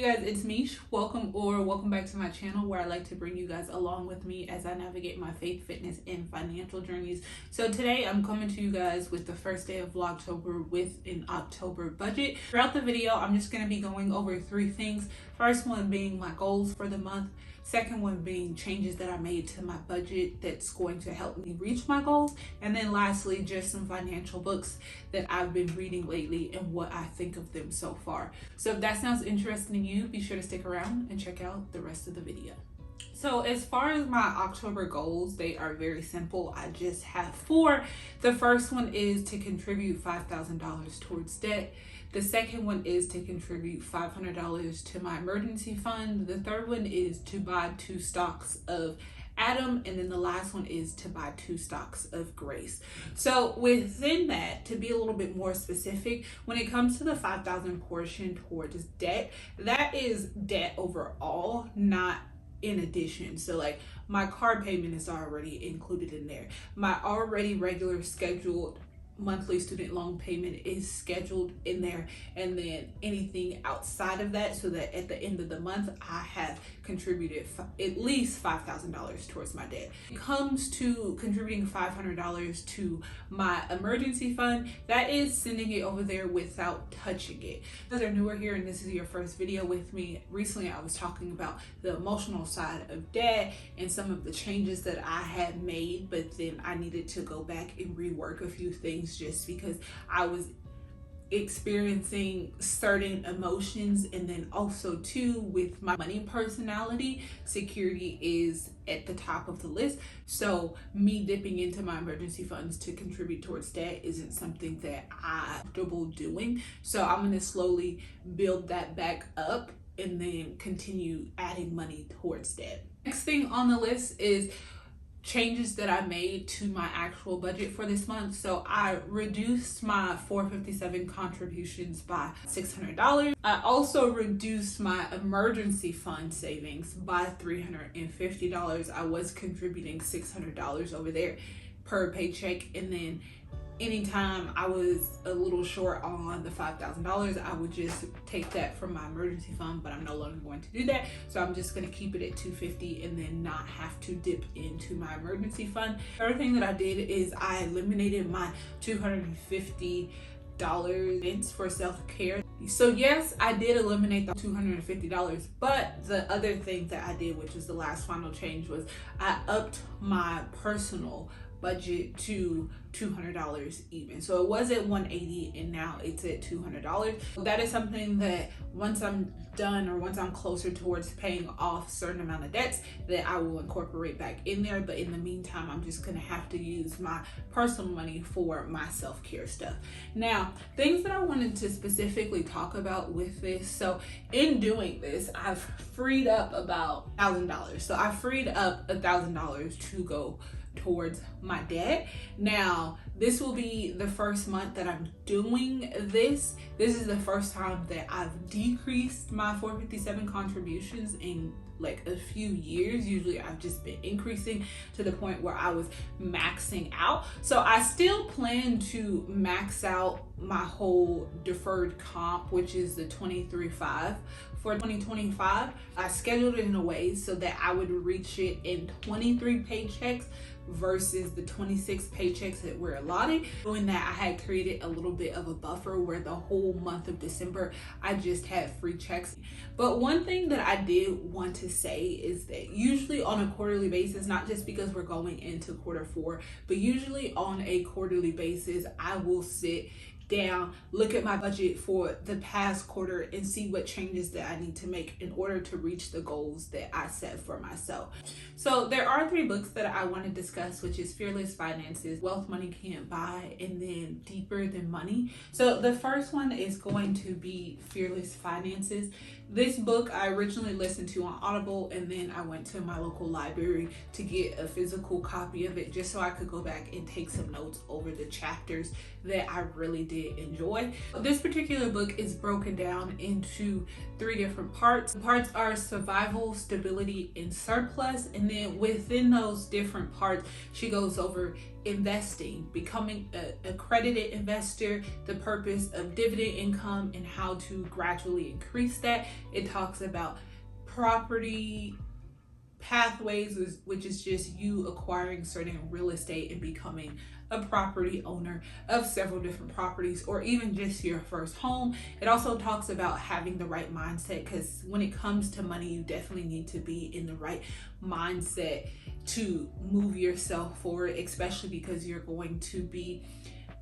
guys, it's Mish. Welcome back to my channel where I like to bring you guys along with me as I navigate my faith, fitness, and financial journeys. So today I'm coming to you guys with the first day of Vlogtober with an October budget. Throughout the video, I'm just going to be going over three things. First one being my goals for the month. Second one being changes that I made to my budget that's going to help me reach my goals. And then lastly, just some financial books that I've been reading lately and what I think of them so far. So if that sounds interesting to you, be sure to stick around and check out the rest of the video. So as far as my October goals, they are very simple. I just have four. The first one is to contribute $5,000 towards debt. The second one is to contribute $500 to my emergency fund. The third one is to buy 2 stocks of Adam, and then the last one is to buy 2 stocks of Grace. So within that, to be a little bit more specific, when it comes to the $5,000 portion towards debt, that is debt overall, not in addition. So like my car payment is already included in there. My already regular scheduled monthly student loan payment is scheduled in there, and then anything outside of that, so that at the end of the month I have contributed at least $5,000 towards my debt. When it comes to contributing $500 to my emergency fund, that is sending it over there without touching it. If you're newer here and this is your first video with me, recently I was talking about the emotional side of debt and some of the changes that I had made, but then I needed to go back and rework a few things just because I was experiencing certain emotions. And then also too, with my money personality, security is at the top of the list. So me dipping into my emergency funds to contribute towards debt isn't something that I'm comfortable doing. So I'm going to slowly build that back up and then continue adding money towards debt. Next thing on the list is changes that I made to my actual budget for this month. So I reduced my $457 contributions by $600. I also reduced my emergency fund savings by $350. I was contributing $600 over there per paycheck, and then anytime I was a little short on the $5,000, I would just take that from my emergency fund, but I'm no longer going to do that. So I'm just going to keep it at $250 and then not have to dip into my emergency fund. The other thing that I did is I eliminated my $250 for self-care. So yes, I did eliminate the $250, but the other thing that I did, which was the last final change, was I upped my personal budget to $200 even. So it was at $180 and now it's at $200. That is something that once I'm done, or once I'm closer towards paying off a certain amount of debts, that I will incorporate back in there. But in the meantime, I'm just gonna have to use my personal money for my self-care stuff. Now, things that I wanted to specifically talk about with this. So in doing this, I've freed up about $1,000. So I freed up $1,000 to go towards my debt. Now, this will be the first month that I'm doing this. This is the first time that I've decreased my $457 contributions in like a few years. Usually I've just been increasing to the point where I was maxing out. So I still plan to max out my whole deferred comp, which is the $23,500 for 2025. I scheduled it in a way so that I would reach it in 23 paychecks versus the 26 paychecks that were allotted. Doing that, I had created a little bit of a buffer where the whole month of December I just had free checks. But one thing that I did want to say is that usually on a quarterly basis, not just because we're going into Q4, but usually on a quarterly basis, I will sit down, look at my budget for the past quarter and see what changes that I need to make in order to reach the goals that I set for myself. So there are 3 books that I want to discuss, which is Fearless Finances, Wealth Money Can't Buy, and then Deeper Than Money. So the first one is going to be Fearless Finances. This book I originally listened to on Audible, and then I went to my local library to get a physical copy of it just so I could go back and take some notes over the chapters that I really did did enjoy. This particular book is broken down into 3 different parts. The parts are survival, stability, and surplus. And then within those different parts, she goes over investing, becoming an accredited investor, the purpose of dividend income, and how to gradually increase that. It talks about property pathways, which is just you acquiring certain real estate and becoming a property owner of several different properties, or even just your first home. It also talks about having the right mindset, because when it comes to money, you definitely need to be in the right mindset to move yourself forward, especially because you're going to be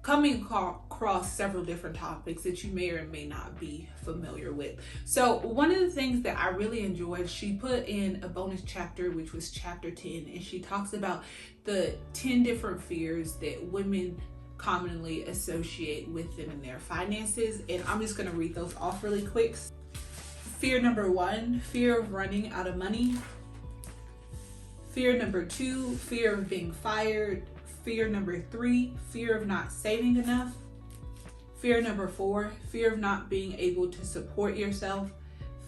coming across several different topics that you may or may not be familiar with. So one of the things that I really enjoyed, she put in a bonus chapter, which was chapter 10, and she talks about the 10 different fears that women commonly associate with them in their finances. And I'm just going to read those off really quick. Fear number 1, fear of running out of money. Fear number 2, fear of being fired. Fear number 3, fear of not saving enough. Fear number 4, fear of not being able to support yourself.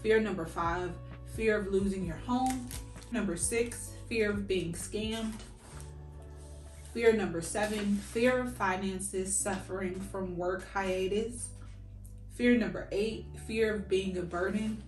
Fear number 5, fear of losing your home. Number 6, fear of being scammed. Fear number 7, fear of finances, suffering from work hiatus. Fear number 8, fear of being a burden.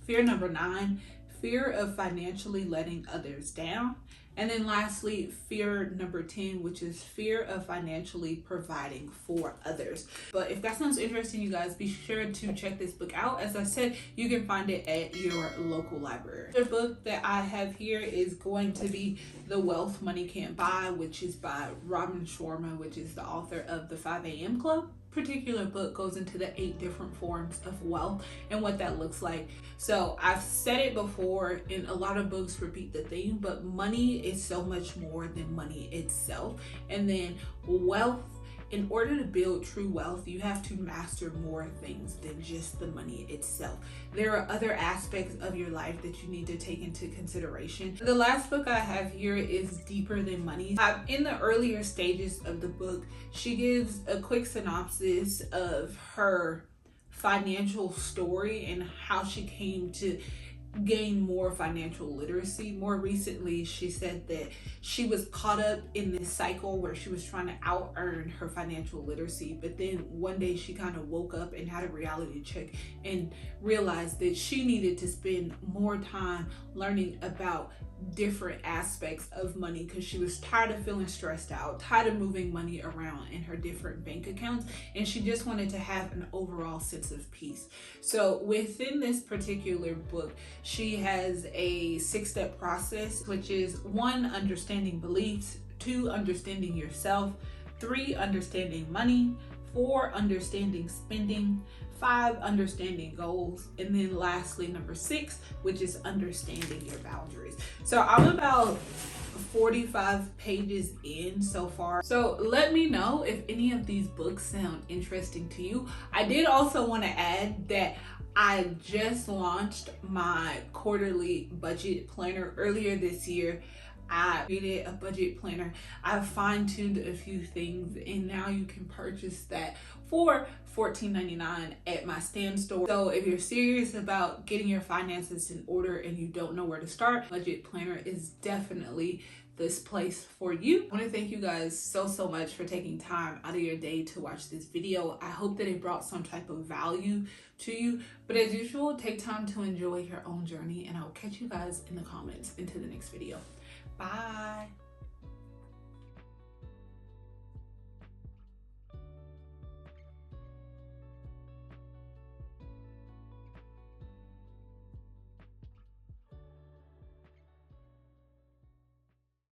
Fear number 9, fear of financially letting others down. And then lastly, fear number 10, which is fear of financially providing for others. But if that sounds interesting, you guys, be sure to check this book out. As I said, you can find it at your local library. The book that I have here is going to be The Wealth Money Can't Buy, which is by Robin Sharma, which is the author of the 5 a.m. Club. Particular book goes into the 8 different forms of wealth and what that looks like. So I've said it before, and a lot of books repeat the theme, but money is so much more than money itself. And then wealth, in order to build true wealth, you have to master more things than just the money itself. There are other aspects of your life that you need to take into consideration. The last book I have here is Deeper Than Money. In the earlier stages of the book, she gives a quick synopsis of her financial story and how she came to gain more financial literacy. More recently, she said that she was caught up in this cycle where she was trying to out earn her financial literacy, but then one day she kind of woke up and had a reality check and realized that she needed to spend more time learning about different aspects of money, because she was tired of feeling stressed out, tired of moving money around in her different bank accounts, and she just wanted to have an overall sense of peace. So within this particular book, she has a 6-step process, which is 1, understanding beliefs, 2, understanding yourself, 3, understanding money, 4, understanding spending, 5, understanding goals, and then lastly, number 6, which is understanding your boundaries. So I'm about 45 pages in so far. So let me know if any of these books sound interesting to you. I did also want to add that I just launched my quarterly budget planner earlier this year. I created a budget planner. I've fine-tuned a few things, and now you can purchase that for $14.99 at my Stand store. So if you're serious about getting your finances in order and you don't know where to start, budget planner is definitely this place for you. I want to thank you guys so much for taking time out of your day to watch this video. I hope that it brought some type of value to you, but as usual, take time to enjoy your own journey, and I'll catch you guys in the comments into the next video. Bye.